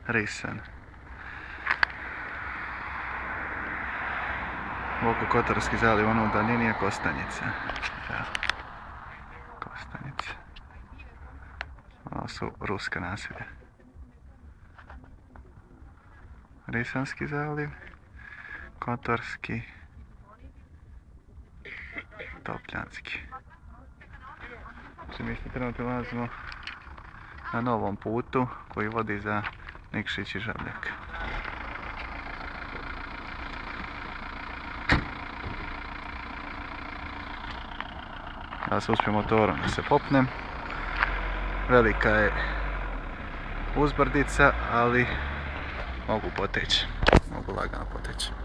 Risan. Oko Kotarski zaliv, ono u daljini je Kostanjica. Evo. Kostanjica. Ovo su ruska naselja. Risanski zaliv, Kotarski, Topljanski. Mi se trenutno nalazimo na novom putu koji vodi za Nikšić i Žabljak. Ja se uspijem motorom da se popnem. Velika je uzbrdica, ali mogu poteći. Mogu lagano poteći.